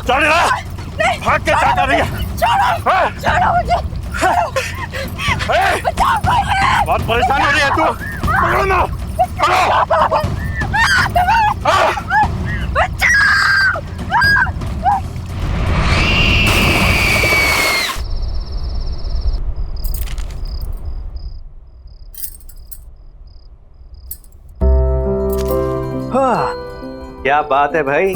चल रहा भाग के क्या कर रही है? छोड़ो मुझे। बहुत परेशान हो रही है तू। पकड़ो ना, पकड़ो। क्या बात है भाई,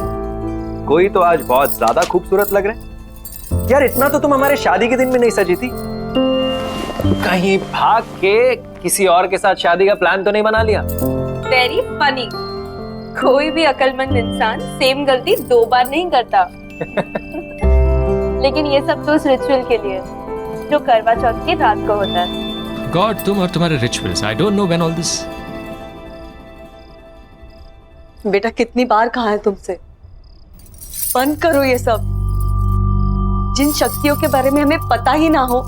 कोई तो आज बहुत ज्यादा खूबसूरत लग रहे हैं यार। इतना तो तुम हमारे शादी के दिन में नहीं सजी थी। कहीं भाग के किसी और के साथ शादी का प्लान तो नहीं बना लिया? Very funny. कोई भी अक्लमंद इंसान सेम गलती 2 बार नहीं करता। लेकिन ये सब तो उस रिचुअल के लिए जो करवा चौथ की रात को होता है। गॉड, तुम और तुम्हारे rituals, I don't know when all this. बेटा कितनी बार कहा है तुमसे, बंद करो ये सब। जिन शक्तियों के बारे में हमें पता ही ना हो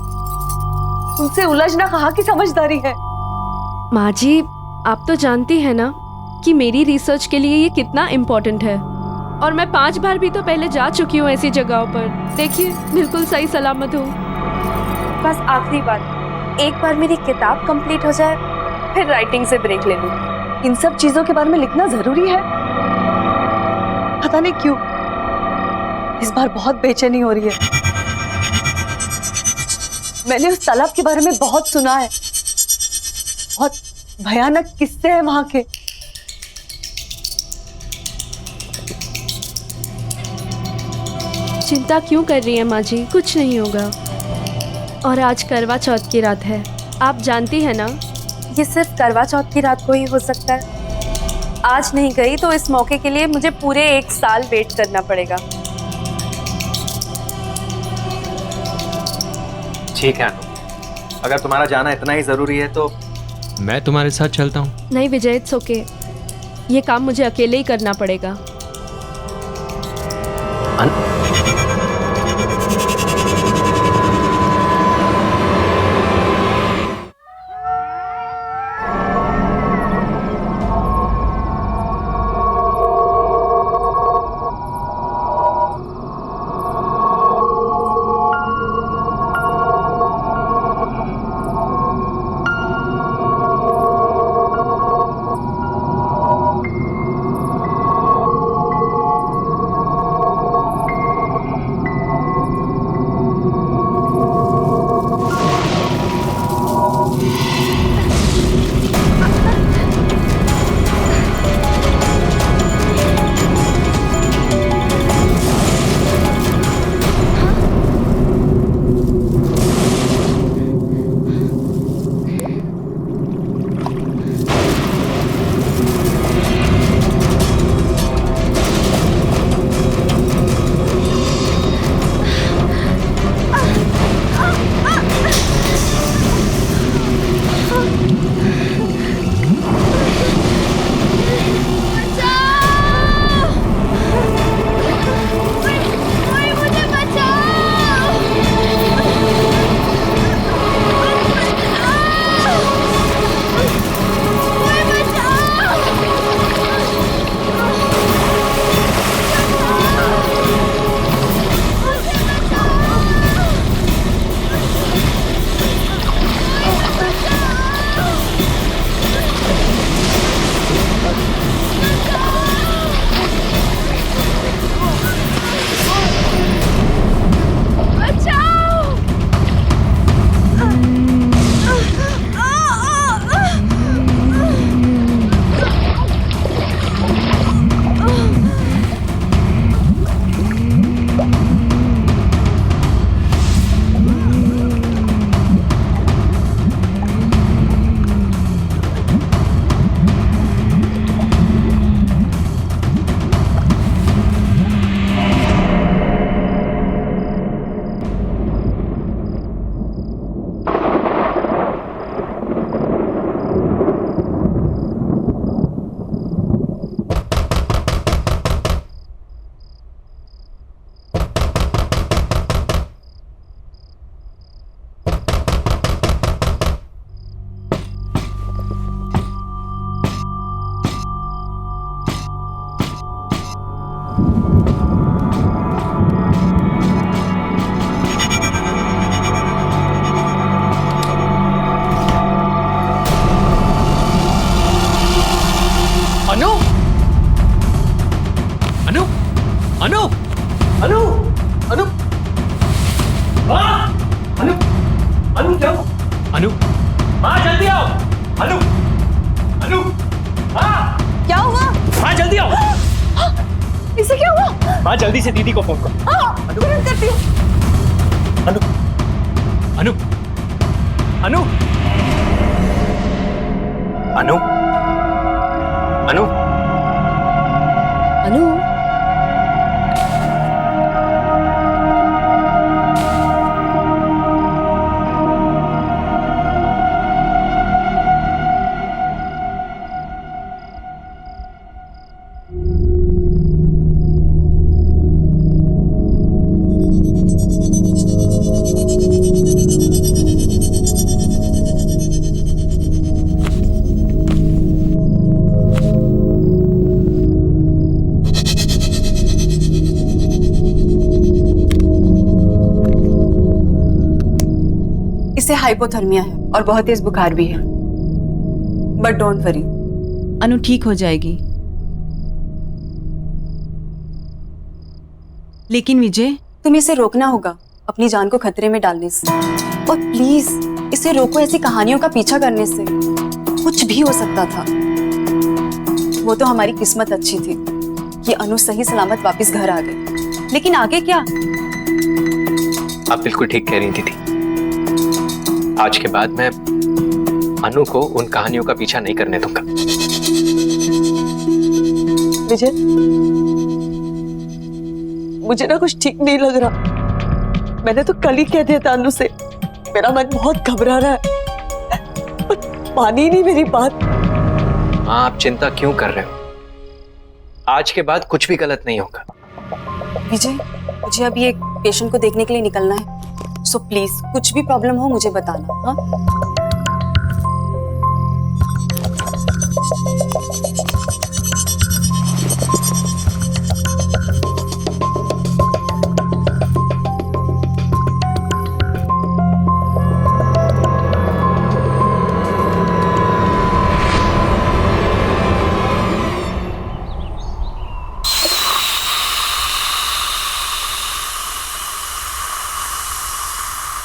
उनसे उलझना कहाँ की समझदारी है। माँ जी, आप तो जानती हैं ना कि मेरी रिसर्च के लिए ये कितना इम्पोर्टेंट है। और मैं 5 बार भी तो पहले जा चुकी हूँ ऐसी जगहों पर। देखिए, बिल्कुल सही सलामत हूँ। बस आखिरी बार, एक बार मेरी किताब कंप्लीट हो जाए फिर राइटिंग से ब्रेक ले लूँ। इन सब चीजों के बारे में लिखना जरूरी है? पता नहीं क्यों इस बार बहुत बेचैनी हो रही है। मैंने उस तालाब के बारे में बहुत सुना है, बहुत भयानक किस्से हैं वहां के। चिंता क्यों कर रही है माँ जी, कुछ नहीं होगा। और आज करवा चौथ की रात है, आप जानती हैं ना। ये सिर्फ करवा चौथ की रात को ही हो सकता है। आज नहीं गई तो इस मौके के लिए मुझे पूरे 1 साल वेट करना पड़ेगा। ठीक है, अगर तुम्हारा जाना इतना ही जरूरी है तो मैं तुम्हारे साथ चलता हूँ। नहीं विजय, इट्स ओके। ये काम मुझे अकेले ही करना पड़ेगा। अनु क्या? अनु माँ जल्दी आओ। अनु अनु माँ क्या हुआ? माँ जल्दी आओ। इसे क्या हुआ? माँ जल्दी से दीदी को फोन करो। तुरंत करती हूँ। अनु अनु अनु अनु अनु अनु इसे हाइपोथर्मिया है और बहुत तेज बुखार भी है, बट डोंट वरी, अनु ठीक हो जाएगी। लेकिन विजय, तुम्हें इसे रोकना होगा अपनी जान को खतरे में डालने से, और प्लीज इसे रोको ऐसी कहानियों का पीछा करने से। कुछ भी हो सकता था। वो तो हमारी किस्मत अच्छी थी कि अनु सही सलामत वापस घर आ गई, लेकिन आगे क्या? आप बिल्कुल ठीक कह रही थी। आज के बाद मैं अनु को उन कहानियों का पीछा नहीं करने दूंगा। विजय, मुझे ना कुछ ठीक नहीं लग रहा। मैंने तो कल ही कह दिया था अनु से, मेरा मन बहुत घबरा रहा है, पर मानी नहीं मेरी बात। माँ आप चिंता क्यों कर रहे हो? आज के बाद कुछ भी गलत नहीं होगा। विजय, मुझे अभी एक पेशेंट को देखने के लिए निकलना है, सो प्लीज कुछ भी प्रॉब्लम हो मुझे बताना। हाँ?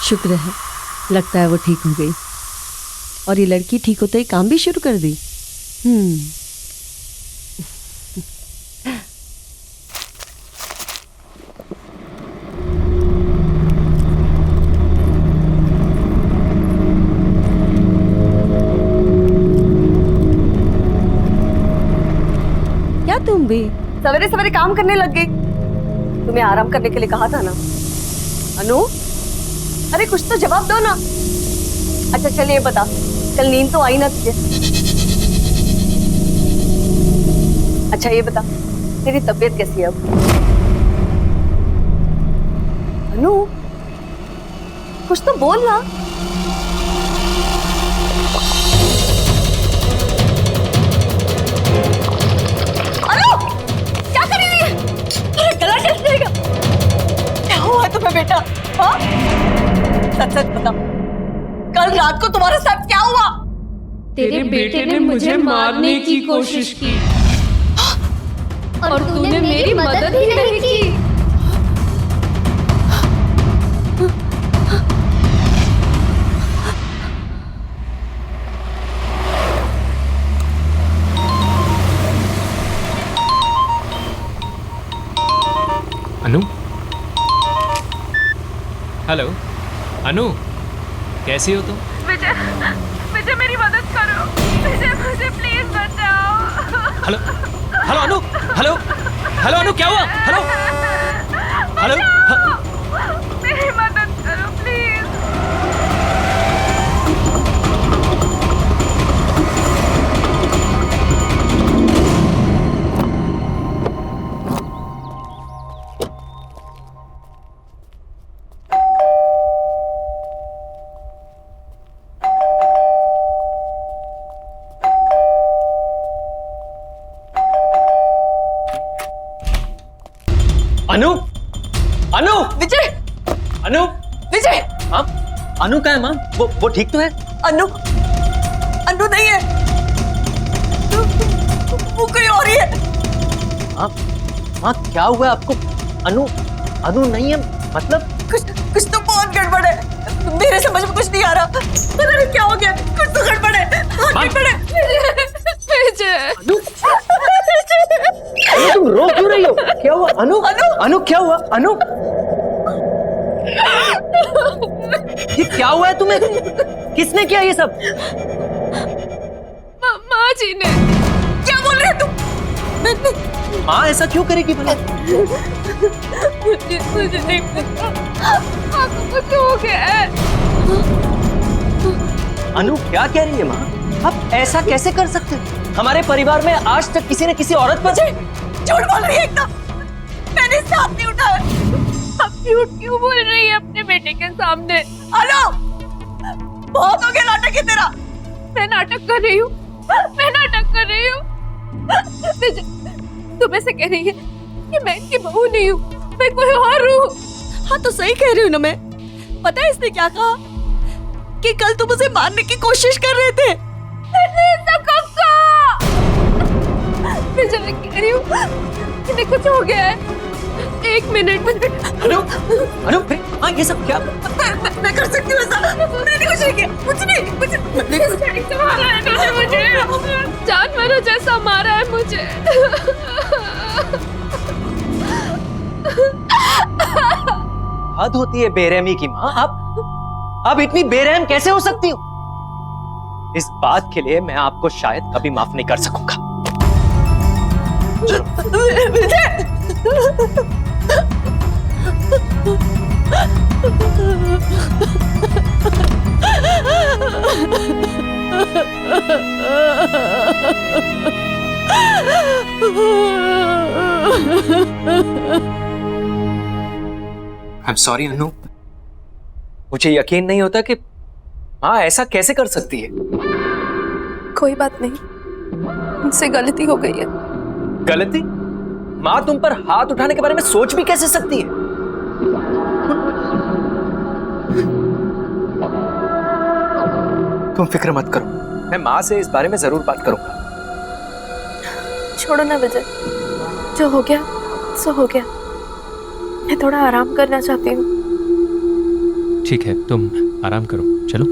शुक्र है, लगता है वो ठीक हो गई। और ये लड़की ठीक होते ही काम भी शुरू कर दी। क्या तुम भी सवेरे सवेरे काम करने लग गई? तुम्हें आराम करने के लिए कहा था ना। अनु, अरे कुछ तो जवाब दो ना। अच्छा चलिए बता, कल नींद तो आई ना तुझे? अच्छा ये बता, तेरी तबीयत कैसी है अब? अनु, कुछ तो बोल ना। अनु, क्या कर रही है? अरे गला कैसे जाएगा? क्या हुआ तुम्हें बेटा? हाँ? सच सच बता, कल रात को तुम्हारे साथ क्या हुआ? तेरे बेटे ने मुझे मारने की कोशिश की और तूने मेरी मदद ही नहीं की। अनु हेलो अनु, कैसी हो तुम? विजय, विजय मेरी मदद करो। विजय मुझे प्लीज बचाओ। हेलो हेलो अनु, हेलो हेलो अनु, क्या हुआ? हेलो हेलो मेरी मदद करो प्लीज। अनु अनु विजय, अनु विजय, हाँ अनु का है माँ? वो ठीक तो है? अनु, अनु नहीं है, वो कोई और ही है। माँ क्या हुआ आपको? अनु अनु नहीं है मतलब? कुछ तो बहुत गड़बड़ है। मेरे समझ में कुछ नहीं आ रहा, पता नहीं क्या हो गया, कुछ तो गड़बड़ है, गड़बड़ है। तुम रो क्यों रही हो? क्या हुआ अनु? अनु क्या हुआ अनु? ये क्या हुआ है तुम्हें? किसने किया ये सब? माँ जी ने। क्या बोल रहे हैं तुम? माँ ऐसा क्यों करेगी भला? मुझे नहीं पता, आपको कुछ हो गया है। अनु क्या कह रही है माँ? आप ऐसा कैसे कर सकते हो? हमारे परिवार में आज तक किसी न किसी औरत पर झूठ बोल रही है एकदम, मैंने इससे हाथ नहीं उठाया। आप झूठ क्यों बोल रही है अपने बेटे के सामने? हेलो, बहुत हो गया नाटक है तेरा। मैं नाटक कर रही हूँ, मैं नाटक कर रही हूँ। तुम ऐसे कह रही है कि मैं इनकी बहू नहीं हूँ, मैं कोई और हूँ। हाँ तो सही कह रही हूँ ना मैं। पता है इसने क्या कहा? कि कल तुम उसे मारने की कोशिश कर रहे थे। मैं जब कह रही हूँ इन्हें कुछ हो गया है। एक मिनट। अनु अनु हाँ ये सब क्या? मैं कर सकती हूँ ऐसा? मैंने कुछ नहीं किया, कुछ नहीं। मारा है इन्होंने मुझे, जानवरों जैसा मारा है मुझे। हद होती है बेरहमी की माँ। आप इतनी बेरहम कैसे हो सकती हो? इस बात के लिए मैं आपको शायद कभी माफ नहीं कर सकूंगा। I'm sorry अनु, मुझे यकीन नहीं होता कि माँ ऐसा कैसे कर सकती है। कोई बात नहीं, मुझसे गलती हो गई है। गलती? माँ तुम पर हाथ उठाने के बारे में सोच भी कैसे सकती है? तुम फिक्र मत करो, मैं माँ से इस बारे में जरूर बात करूंगा। छोड़ो ना विजय, जो हो गया सो हो गया। मैं थोड़ा आराम करना चाहती हूँ। ठीक है, तुम आराम करो, चलो।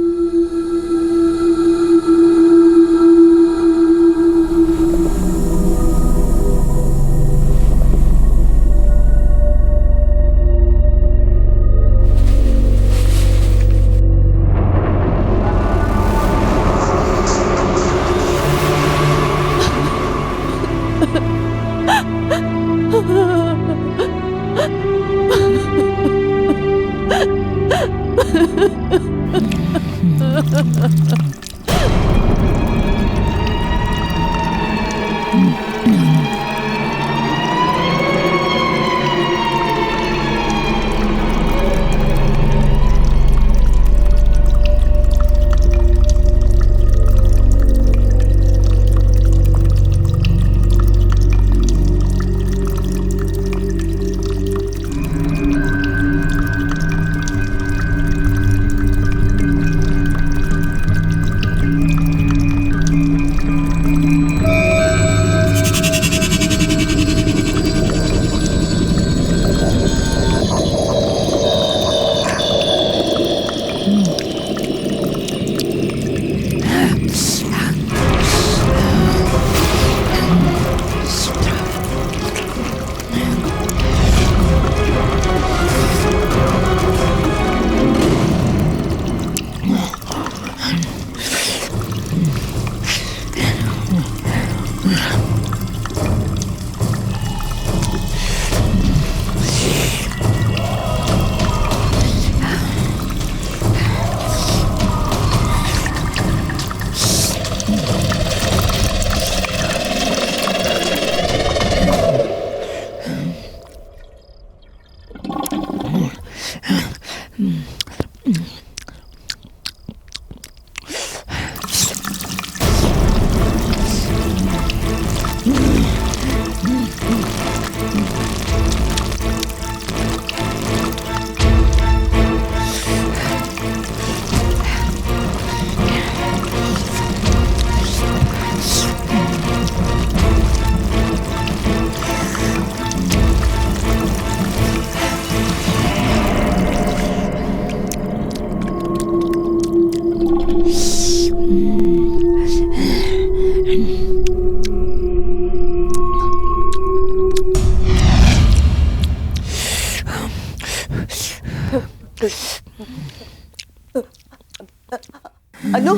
अनु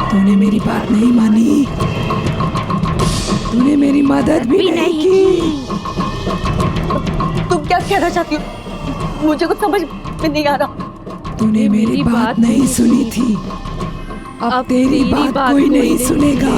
तूने मेरी बात नहीं मानी, तूने मेरी मदद भी नहीं की। तुम क्या कहना चाहती हो? मुझे कुछ समझ में नहीं आ रहा। तूने मेरी बात नहीं सुनी थी, अब तेरी बात कोई नहीं सुनेगा।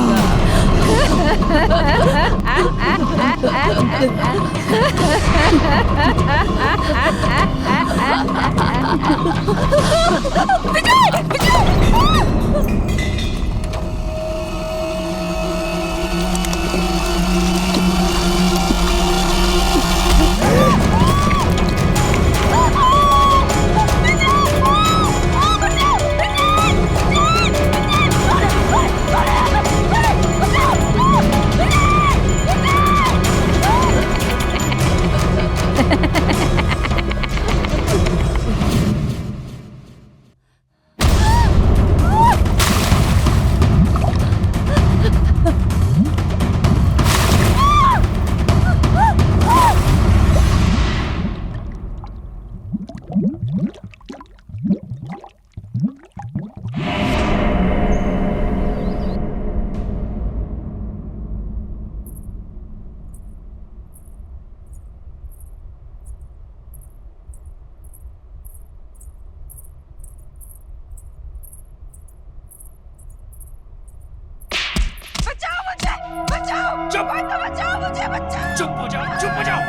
चुप चुप हो जाओ, चुप हो जाओ।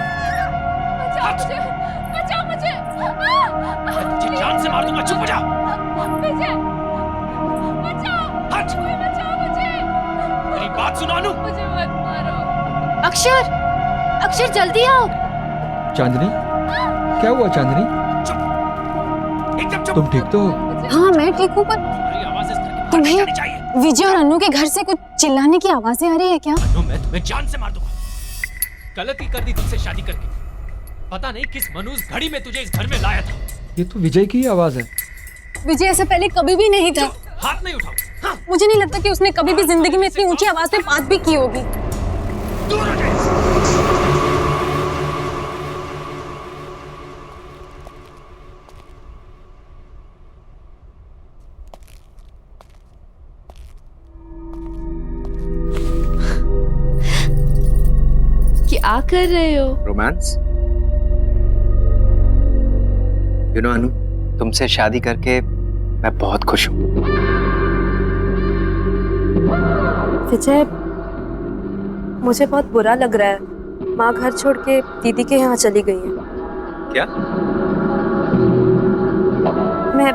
मैं तुझे जान से मार दूंगा, चुप हो जाओ। हट। मेरी बात सुनो अनु। अक्षर, अक्षर जल्दी आओ। चांदनी, क्या हुआ चांदनी? चुप, एकदम चुप। तुम ठीक तो हो? हाँ मैं ठीक हूँ, पर तुम्हारी आवाज इस तरह की तुम्हें नहीं चाहिए। विजय और अनु के घर से कुछ चिल्लाने की आवाजें आ रही है क्या? अनु, मैं तुम्हें जान से मार दूंगा। गलती कर दी तुझसे शादी करके। पता नहीं किस मनूस घड़ी में तुझे इस घर में लाया था। ये तो विजय की ही आवाज है। विजय ऐसे पहले कभी भी नहीं था। हाथ नहीं उठाओ। हाँ, मुझे नहीं लगता कि उसने कभी भी जिंदगी में इतनी ऊंची आवाज में बात भी की होगी। दूर हो जाए। क्या कर रहे हो? रोमांस। यू नो अनु, तुमसे शादी करके मैं बहुत खुश हूँ। विजय, मुझे बहुत बुरा लग रहा है। माँ घर छोड़ के दीदी के यहाँ चली गई है। क्या? मैं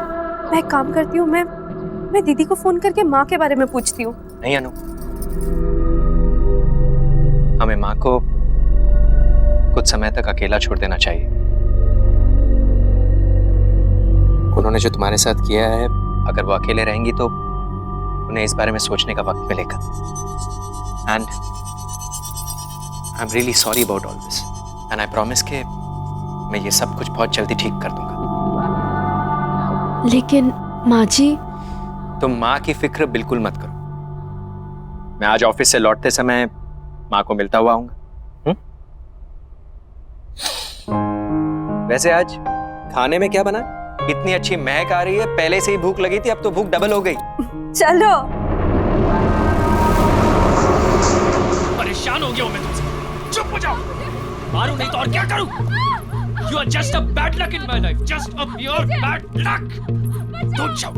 एक काम करती हूँ, मैं दीदी को फोन करके माँ के बारे में पूछती हूँ। नहीं अनु, हमें माँ को कुछ समय तक अकेला छोड़ देना चाहिए। उन्होंने जो तुम्हारे साथ किया है, अगर वो अकेले रहेंगी तो उन्हें इस बारे में सोचने का वक्त मिलेगा। And I am really sorry about all this, and I promise कि मैं ये सब कुछ बहुत जल्दी ठीक कर दूंगा। लेकिन माँ जी, तुम माँ की फिक्र बिल्कुल मत करो। मैं आज ऑफिस से लौटते समय माँ को मिलता हुआ आऊंगा। वैसे आज खाने में क्या बना? इतनी अच्छी महक आ रही है, पहले से ही भूख लगी थी, अब तो भूख डबल हो गई। चलो। परेशान हो गया हूं मैं तुमसे। चुप हो जाओ। मारूं नहीं तो और क्या करूं? You are just a bad luck in my life. Just a pure bad luck. Don't shout.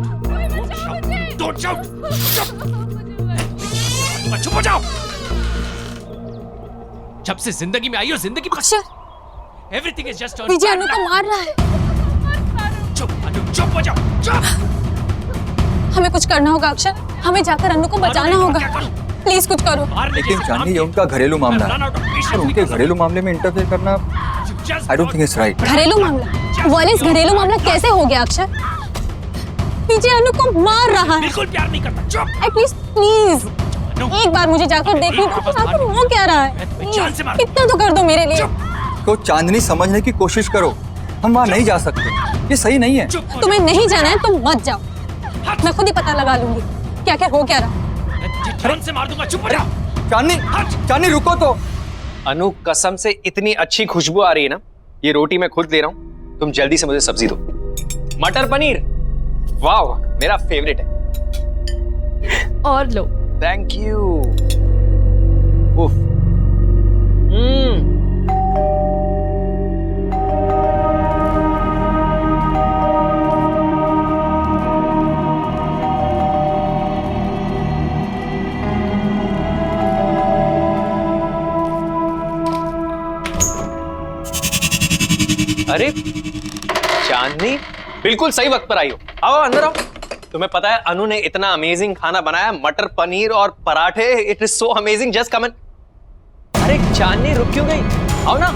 Don't shout. Don't shout. चुप हो जाओ। जब से जिंदगी में आई हो, जिंदगी अक्षर, Everything is just a Vijay bad अनु को luck. मार रहा है। चुप अनु, चुप हो जाओ। चुप। हमें कुछ करना होगा अक्षर, हमें जाकर अनु को बचाना होगा। प्लीज कुछ करो। लेकिन चांदनी, ये उनका घरेलू मामला है और उनके घरेलू मामले में इंटरफेयर करना I don't think it's right. घरेलू मामला? वायलेंस घरेलू मामला कैसे हो गया अक्षर? विजय अनु को मार रहा है। बिल्कुल प्यार नहीं करता। चुप। एटलीस्ट प्लीज एक बार मुझे जाकर देखने दो कि आखिर वो क्या रहा है। प्लीज इतना तो कर दो मेरे लिए। तो चांदनी, समझने की कोशिश करो, हम वहाँ नहीं जा सकते, ये सही नहीं है। तुम्हें नहीं जाना है तो मत जाओ, मैं खुद ही पता लगा लूंगी क्या क्या हो क्या रहा। जान से मार दूंगा। चुप हो जाओ। चांदनी, चांदनी रुको तो। अनु, कसम से इतनी अच्छी खुशबू आ रही है ना, ये रोटी मैं खुद ले रहा हूँ। तुम जल्दी से मुझे सब्जी दो। मटर पनीर, वाव, मेरा फेवरेट है। और लो। Thank you. उफ। अरे चांदनी, बिल्कुल सही वक्त पर आई हो। आओ अंदर आओ। तुम्हें पता है अनु ने इतना अमेजिंग खाना बनाया, मटर पनीर और पराठे। It is so amazing, just come in. अरे चांदनी रुक क्यों गई? आओ ना।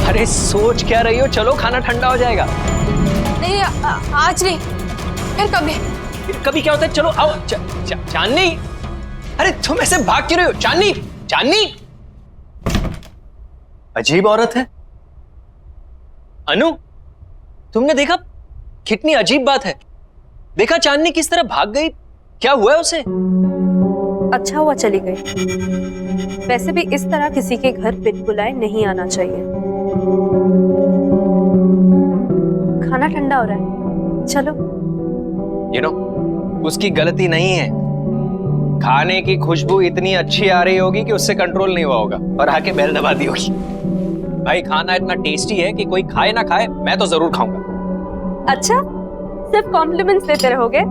अरे सोच क्या रही हो? चलो खाना ठंडा हो जाएगा। नहीं आज नहीं, फिर कभी। फिर कभी क्या होता है? चलो आओ। चांदनी, अरे तुम ऐसे भाग क्यों रही हो? चांदनी, चांदनी, अजीब औरत है। अनु, तुमने देखा? कितनी अजीब बात है। देखा चांदनी किस तरह भाग गई? क्या हुआ है उसे? अच्छा हुआ चली गई। वैसे भी इस तरह किसी के घर बिन बुलाए नहीं आना चाहिए। खाना ठंडा हो रहा है, चलो। You know, उसकी गलती नहीं है। खाने की खुशबू इतनी अच्छी आ रही होगी कि उससे कंट्रोल नहीं हुआ होगा और आके बेल दबा दी होगी। भाई खाना इतना टेस्टी है कि कोई खाए ना खाए, मैं तो जरूर खाऊंगा। अच्छा, सिर्फ कॉम्प्लीमेंट्स देते रहोगे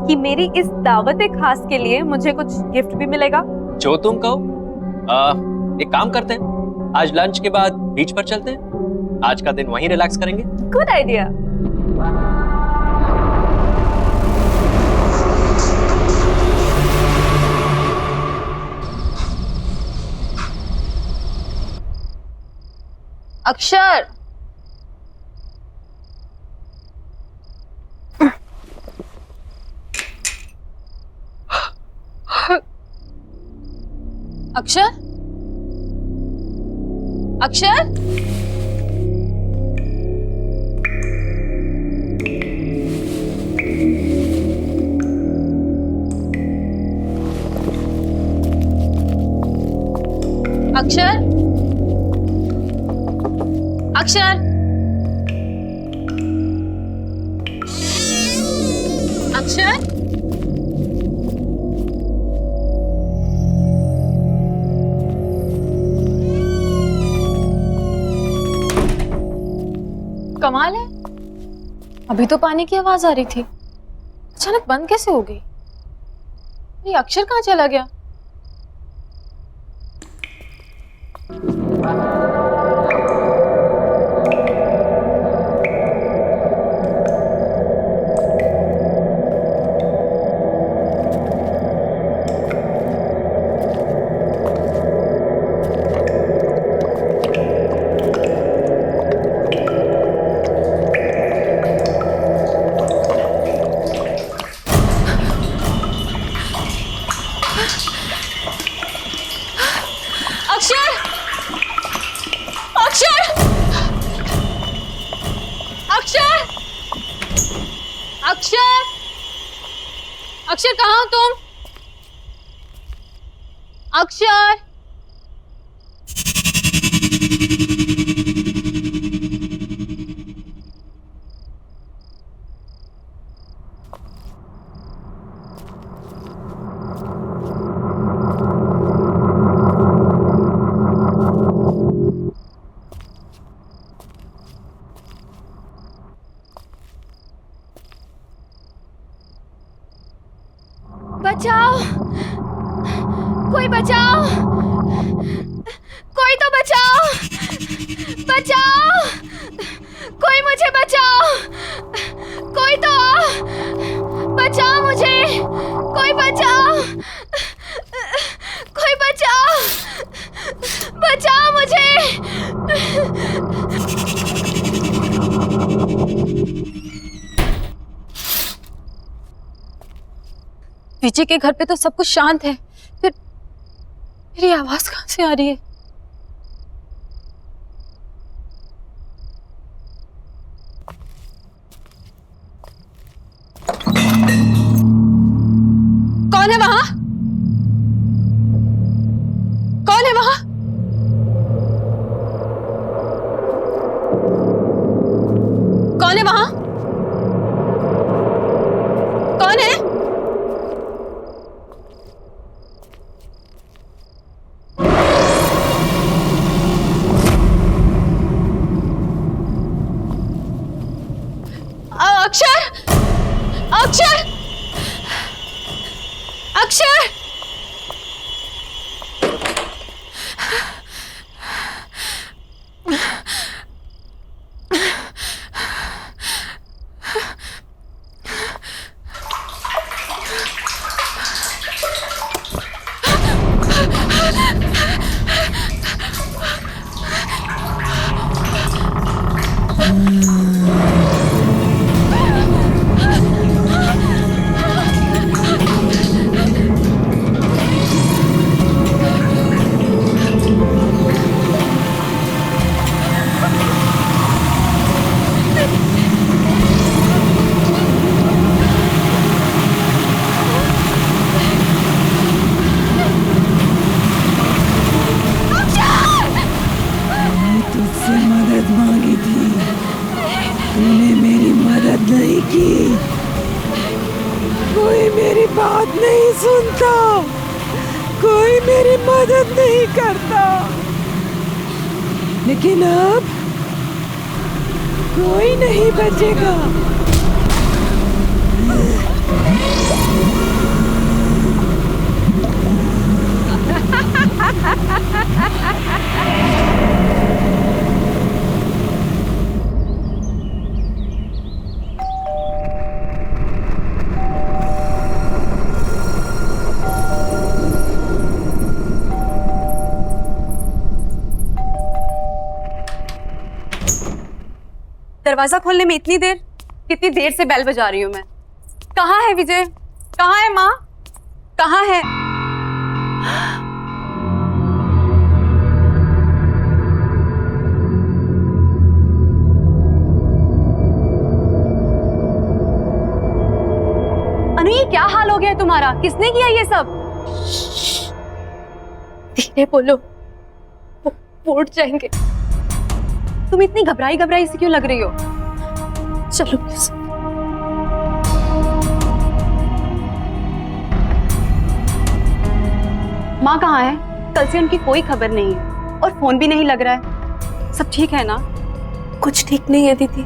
कि मेरी इस दावत खास के लिए मुझे कुछ गिफ्ट भी मिलेगा? जो तुम कहो। एक काम करते हैं, आज लंच के बाद बीच पर चलते हैं। आज का दिन वहीं रिलैक्स करेंगे। Good idea. अक्षर, अक्षर, अक्षर, अक्षर, अक्षर, अक्षर, कमाल है, अभी तो पानी की आवाज आ रही थी, अचानक बंद कैसे हो गई? ये अक्षर कहाँ चला गया? अक्षर, अक्षर कहाँ हो तुम? अक्षर, बचाओ, कोई बचाओ, कोई तो बचाओ, बचाओ, कोई मुझे बचाओ, कोई तो बचाओ मुझे, कोई बचाओ, कोई बचाओ, बचाओ मुझे। विजय के घर पे तो सब कुछ शांत है, फिर ये आवाज कहाँ से आ रही है? कौन है वहां? कौन मेरी मदद नहीं करता, लेकिन अब कोई नहीं बचेगा। दरवाजा खोलने में कितनी देर से बेल बजा रही हूँ मैं। कहाँ है विजय? कहाँ है माँ? कहाँ है? अनु, ये क्या हाल हो गया है तुम्हारा? किसने किया ये सब? धीरे बोलो, वो उठ जाएंगे। तुम इतनी घबराई से क्यों लग रही हो? चलो प्लीज। माँ कहाँ है? कल से उनकी कोई खबर नहीं है और फोन भी नहीं लग रहा है। सब ठीक है ना? कुछ ठीक नहीं है दीदी,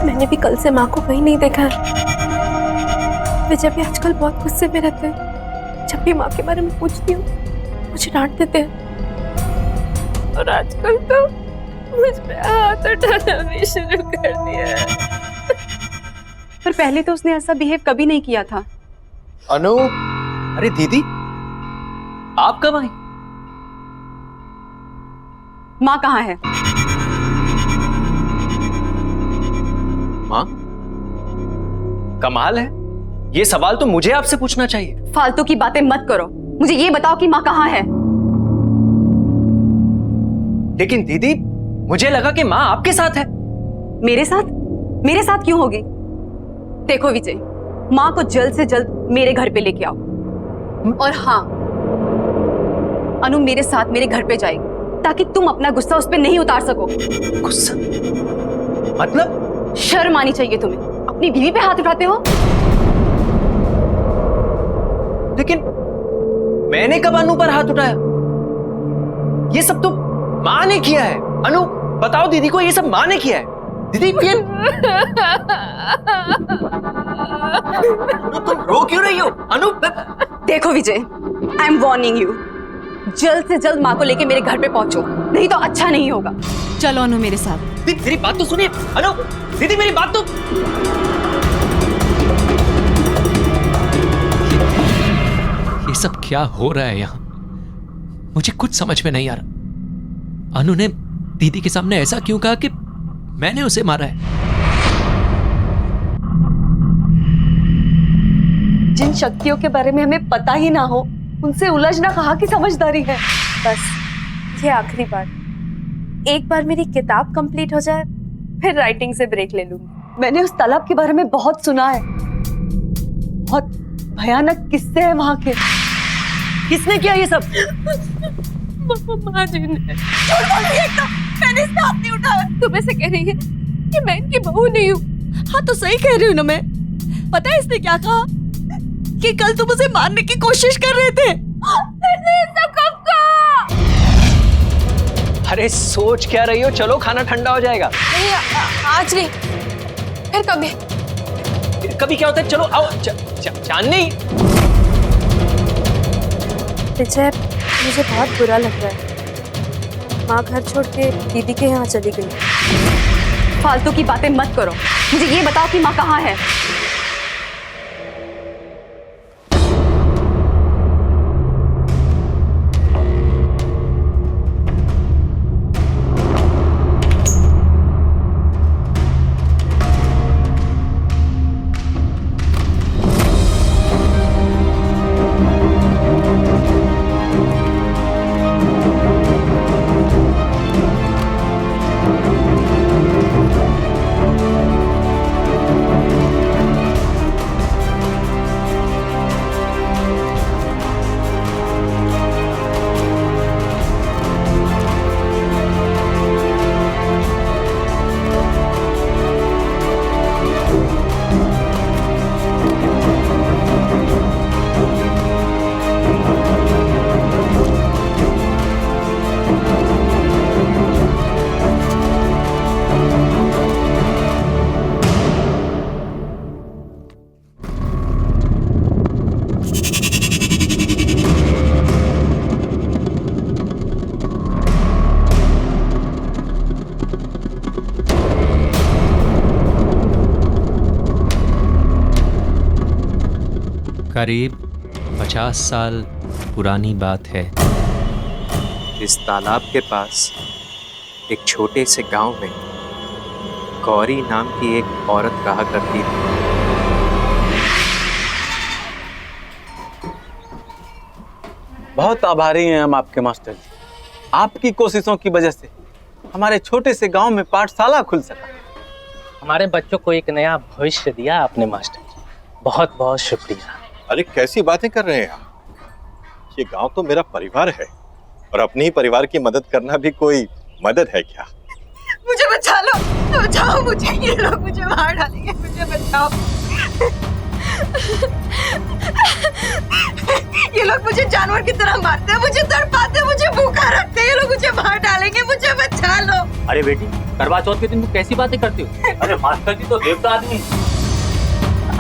मैंने भी कल से माँ को कहीं नहीं देखा है। विजय भी आजकल बहुत गुस्से में रहते हैं। जब भी माँ के बारे में पूछती हूँ मुझे डांट देते हैं, और आजकल तो मुझ पे हाथ उठाना भी शुरू कर दिया है। पर पहले तो उसने ऐसा बिहेव कभी नहीं किया था। अनु, अरे दीदी, आप कब आई? माँ कहाँ है? माँ? कमाल है, ये सवाल तो मुझे आपसे पूछना चाहिए। फालतू की बातें मत करो, मुझे ये बताओ कि माँ कहाँ है? लेकिन दीदी, मुझे लगा कि माँ आपके साथ है। मेरे साथ? मेरे साथ क्यों होगी? देखो विजय, माँ को जल्द से जल्द मेरे घर पे लेके आओ। और हाँ, अनु मेरे साथ मेरे घर पे जाएगी ताकि तुम अपना गुस्सा उस पे नहीं उतार सको। गुस्सा? मतलब? शर्म आनी चाहिए तुम्हें, अपनी बीवी पे हाथ उठाते हो। लेकिन मैंने कब अनु पर हाथ उठाया? ये सब तो माँ ने किया है। अनु, बताओ दीदी को, ये सब माँ ने किया है। दीदी ये तुम रो क्यों रही हो? अनु, देखो विजय, आई एम वार्निंग यू, जल्द से जल्द माँ को लेके मेरे घर पे पहुंचो, नहीं तो अच्छा नहीं होगा। चलो अनु मेरे साथ। दीदी मेरी बात तो सुनिए। अनु, दीदी मेरी बात तो। ये सब क्या हो रहा है यहाँ? मुझे कुछ समझ में नहीं आ रहा। अनु ने दीदी के सामने ऐसा क्यों कहा कि मैंने उसे मारा है? जिन शक्तियों के बारे में हमें पता ही ना हो, उनसे उलझना कहाँ की समझदारी है। बस ये आखिरी बार, एक बार मेरी किताब कंप्लीट हो जाए फिर राइटिंग से ब्रेक ले लूंगी। मैंने उस तालाब के बारे में बहुत सुना है, बहुत भयानक किस्से हैं वहां के। किसने किया ये सब? माँ जी ने। मैंने इसका हाथ नहीं उठाया। तुम ऐसे कह रही है कि मैं इनकी बहू नहीं हूँ? हाँ तो सही कह रही हूँ ना मैं। पता है इसने क्या कहा? कि कल तुम उसे मारने की कोशिश कर रहे थे। सब कब का? अरे सोच क्या रही हो? चलो खाना ठंडा हो जाएगा। नहीं, आज नहीं, फिर कभी। फिर कभी क्या होता है? चलो आओ। चांदनी। विजय, मुझे बहुत बुरा लग रहा है। माँ घर छोड़ के दीदी के यहाँ चली गई। फालतू की बातें मत करो, मुझे ये बताओ कि माँ कहाँ है? करीब 50 साल पुरानी बात है। इस तालाब के पास एक छोटे से गांव में गौरी नाम की एक औरत रहा करती थी। बहुत आभारी हैं हम आपके मास्टर जी। आपकी कोशिशों की वजह से हमारे छोटे से गांव में पाठशाला खुल सका। हमारे बच्चों को एक नया भविष्य दिया आपने मास्टर जी, बहुत बहुत शुक्रिया। अरे कैसी बातें कर रहे हैं आप? ये गांव तो मेरा परिवार है और अपने ही परिवार की मदद करना भी कोई मदद है क्या? मुझे बचा लो, बचाओ मुझे, ये लोग मुझे मार डालेंगे, मुझे बचाओ। ये लोग मुझे जानवर की तरह मारते हैं, मुझे तड़पाते हैं, मुझे भूखा रखते हैं, ये लोग मुझे मार डालेंगे, मुझे बचा लो। अरे बेटी, करवा चौथ के दिन तुम कैसी बातें करती हो? अरे मास्टर जी तो देवता आदमी है।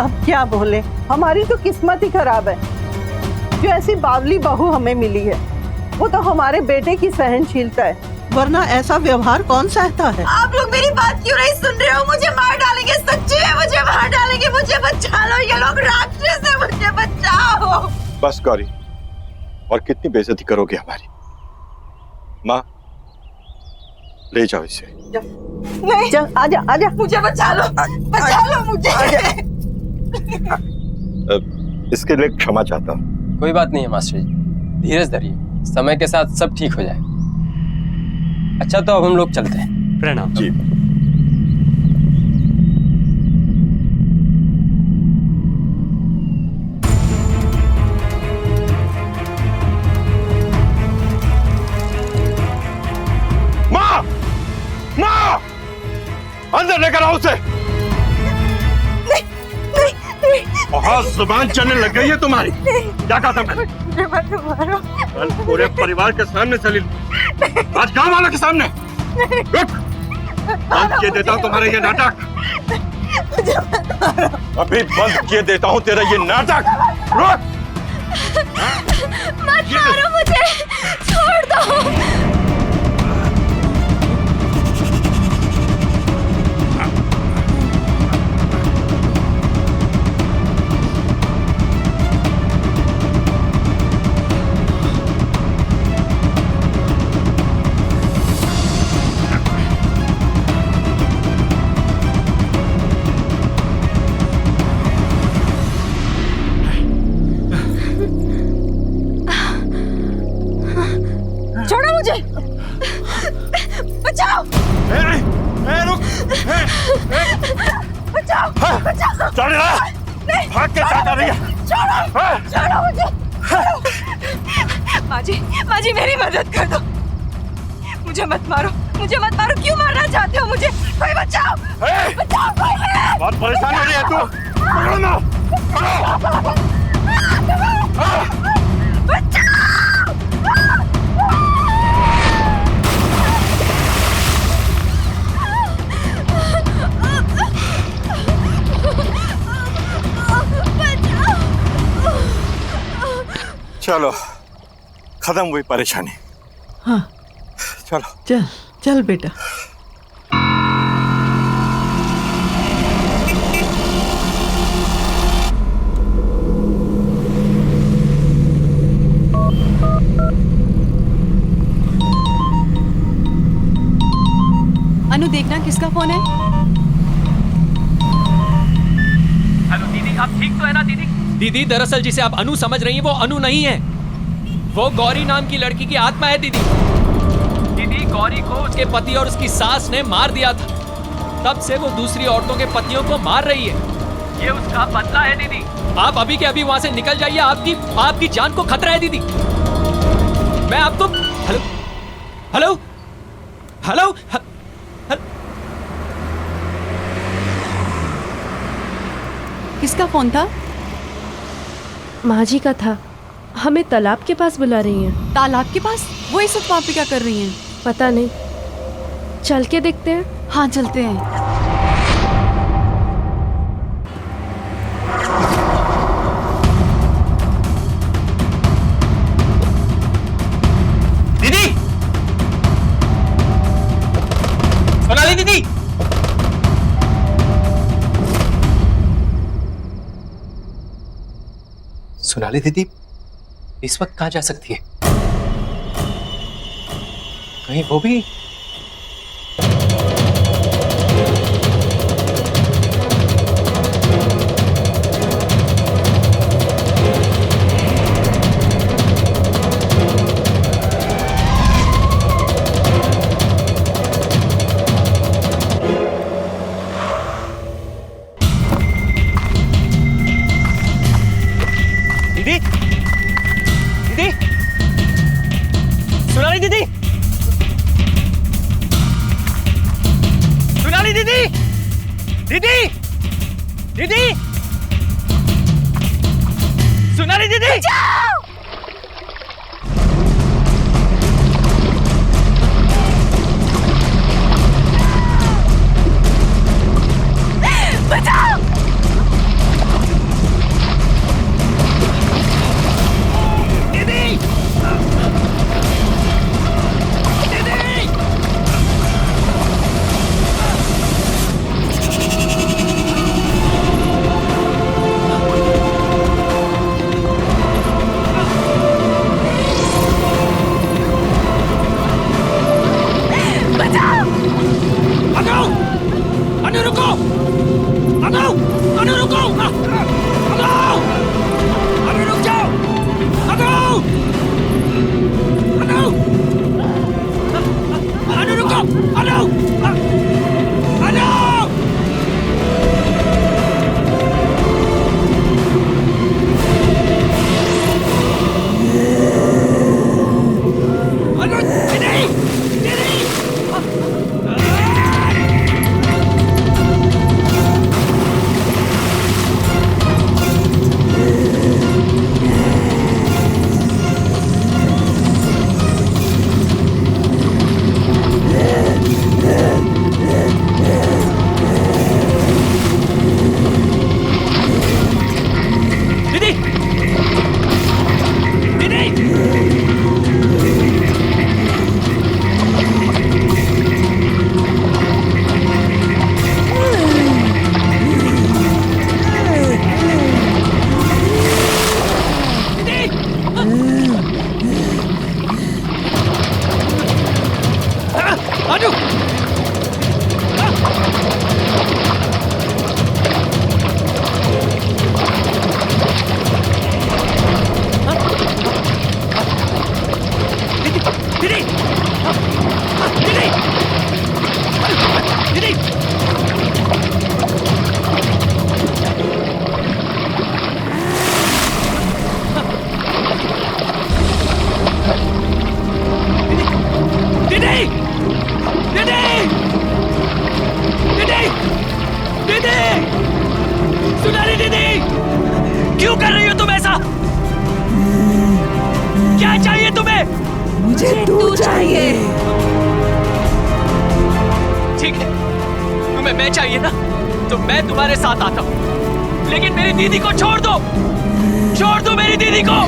अब क्या बोले, हमारी तो किस्मत ही खराब है जो ऐसी बावली बहू हमें मिली है। वो तो हमारे बेटे की सहनशीलता है, वरना ऐसा व्यवहार कौन सहता है। आप लोग मेरी बात क्यों नहीं सुन रहे हो? मुझे मार डालेंगे, सच्ची है, मुझे मार डालेंगे, मुझे बचा लो, ये लोग राक्षस है, मुझे बचाओ। बस गौरी, और कितनी बेइज्जती करोगे हमारी? माँ, ले जाओ इसे। नहीं, चल आजा आजा, मुझे बचा लो मुझे। इसके लिए क्षमा चाहता हूँ। कोई बात नहीं है मास्टर जी, धीरज धरिए, समय के साथ सब ठीक हो जाए। अच्छा तो अब हम लोग चलते हैं। प्रणाम जी। माँ, माँ, अंदर लेकर आओ उसे। बहुत जुबान चलने लग गई है तुम्हारी। क्या कहा था मैंने? मुझे मत मारो। कल पूरे परिवार के सामने सलील, आज गांव वालों के सामने। रुक, बंद किए देता हूँ तुम्हारा ये नाटक। मुझे मत मारो। अभी बंद किए देता हूँ तेरा ये नाटक। रुक, मत मारो मुझे, छोड़ दो। छोड़ो मुझे, बचाओ। रुक, बचाओ, बचाओ। चल रहा, भाग के क्या कर रही है? छोड़ो मुझे। माँ जी मेरी मदद कर दो, मुझे मत मारो, मुझे मत मारो। क्यों मारना चाहते हो मुझे? कोई बचाओ, बचाओ कोई। बहुत परेशान हो रही है तू। पकड़ो ना, पकड़ो। चलो, खत्म हुई परेशानी। हाँ, चलो चल चल बेटा। अनु देखना किसका फोन है। हेलो दीदी, आप ठीक तो है ना दीदी? दीदी दरअसल जिसे आप अनु समझ रही हैं वो अनु नहीं है, वो गौरी नाम की लड़की की आत्मा है दीदी। दीदी गौरी को उसके पति और उसकी सास ने मार दिया था, तब से वो दूसरी औरतों के पतियों को मार रही है। ये उसका बदला है दीदी। आप अभी के अभी वहां से निकल जाइए, आपकी जान को खतरा है दीदी। मैं आपको हेलो हेलो हेलो किसका फोन था? माँ जी का था, हमें तालाब के पास बुला रही हैं। तालाब के पास? वो इस वक्त वहाँ पे क्या कर रही हैं? पता नहीं, चल के देखते हैं। हाँ चलते हैं। दीदी, सोनाली दीदी। सोनाली दीदी इस वक्त कहाँ जा सकती है? कहीं वो भी दीदी, दीदी, सोनाली दीदी, सोनाली दीदी, दीदी, दीदी, सोनाली दीदी, बचाओ! क्यों कर रही हो तुम ऐसा? क्या चाहिए तुम्हें? मुझे तू चाहिए। ठीक है, तुम्हें मैं चाहिए ना, तो मैं तुम्हारे साथ आता हूँ, लेकिन मेरी दीदी को छोड़ दो, छोड़ दो मेरी दीदी को।